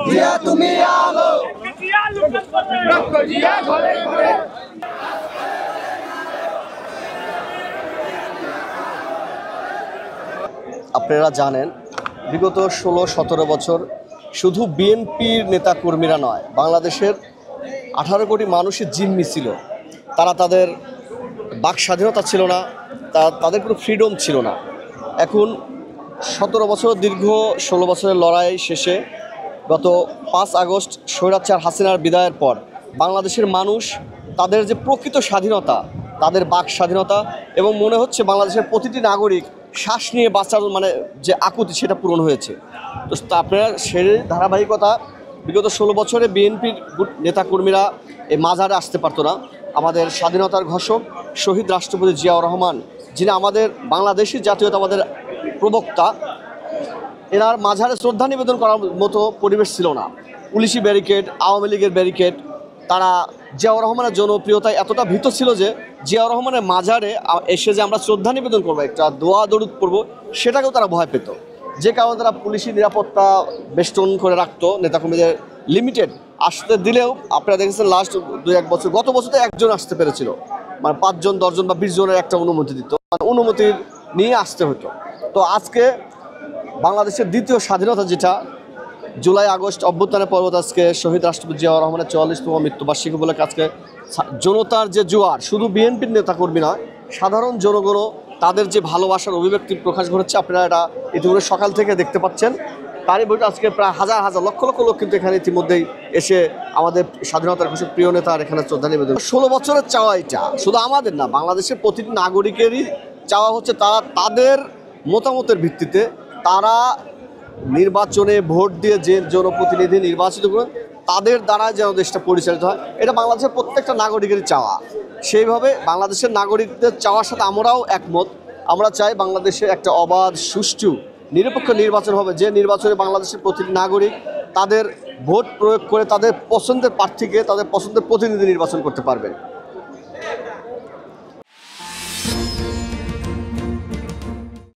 জিয়া তুমি আলো, রক্ত জিয়া ঘরে ঘরে। আপনারা জানেন বিগত 16-17 বছর শুধু বিএনপির নেতাকর্মীরা নয়, বাংলাদেশের 18 কোটি মানুষের জিম্মি ছিল। তারা তাদের বাক স্বাধীনতা ছিল না, তাদের কোনো ফ্রিডম ছিল না। এখন 17 বছর দীর্ঘ 16 বছরের লড়াই শেষে গত 5 আগস্ট স্বৈরাচার হাসিনার বিদায়ের পর বাংলাদেশের মানুষ তাদের যে প্রকৃত স্বাধীনতা, তাদের বাক স্বাধীনতা এবং মনে হচ্ছে বাংলাদেশের প্রতিটি নাগরিক শ্বাস নিয়ে বাঁচার যে আকুতি সেটা পূরণ হয়েছে। তো আপনারা সেই ধারাবাহিকতা বিগত 16 বছরে বিএনপির নেতাকর্মীরা এই মাজারে আসতে পারতো না। আমাদের স্বাধীনতার ঘোষক শহীদ রাষ্ট্রপতি জিয়াউর রহমান, যিনি আমাদের বাংলাদেশি জাতীয়তাবাদের প্রবক্তা, এনার মাঝারে শ্রদ্ধা নিবেদন করার মতো পরিবেশ ছিল না। পুলিশি ব্যারিকেড, আওয়ামী লীগের ব্যারিকেড, তারা জিয়াউর রহমানের জনপ্রিয়তায় এতটা ভীত ছিল যে জিয়াউর রহমানের মাঝারে এসে যে আমরা শ্রদ্ধা নিবেদন করবো, একটা দোয়া দরুদ পড়বো, সেটাকেও তারা ভয় পেত। যে কারণে তারা পুলিশি নিরাপত্তা বেষ্টন করে রাখতো, নেতাকর্মীদের লিমিটেড আসতে দিলেও আপনারা দেখেছেন লাস্ট 2-1 বছর, গত বছর তো একজন আসতে পেরেছিল, 5 জন 10 জন বা 20 জনের একটা অনুমতি দিত, অনুমতি নিয়ে আসতে হতো। তো আজকে বাংলাদেশের দ্বিতীয় স্বাধীনতা, যেটা জুলাই আগস্ট অভ্যুত্থানের পর্বত, আজকে শহীদ রাষ্ট্রপতি জিয়াউর রহমানের 44তম মৃত্যুবার্ষিকী উপলক্ষে আজকে জনতার যে জোয়ার, শুধু বিএনপির নেতাকর্মী নয়, সাধারণ জনগণও তাদের যে ভালোবাসার অভিব্যক্তির প্রকাশ ঘটেছে। আপনারা এটা ইতিমধ্যে সকাল থেকে দেখতে পাচ্ছেন। তারই বইটা আজকে প্রায় হাজার হাজার লক্ষ লক্ষ লোক কিন্তু এখানে ইতিমধ্যেই এসে আমাদের স্বাধীনতার ঘোষক প্রিয় নেতার এখানে শ্রদ্ধা নিবেদন। 16 বছরের চাওয়া এটা শুধু আমাদের না, বাংলাদেশের প্রতিটি নাগরিকেরই চাওয়া হচ্ছে তারা তাদের মতামতের ভিত্তিতে তারা নির্বাচনে ভোট দিয়ে যে জনপ্রতিনিধি নির্বাচিত করেন তাদের দ্বারা যেন দেশটা পরিচালিত হয়, এটা বাংলাদেশের প্রত্যেকটা নাগরিকেরই চাওয়া। সেইভাবে বাংলাদেশের নাগরিকদের চাওয়ার সাথে আমরাও একমত। আমরা চাই বাংলাদেশে একটা অবাধ, সুষ্ঠু, নিরপেক্ষ নির্বাচন হবে, যে নির্বাচনে বাংলাদেশের প্রতিটি নাগরিক তাদের ভোট প্রয়োগ করে তাদের পছন্দের প্রার্থীকে, তাদের পছন্দের প্রতিনিধি নির্বাচন করতে পারবে।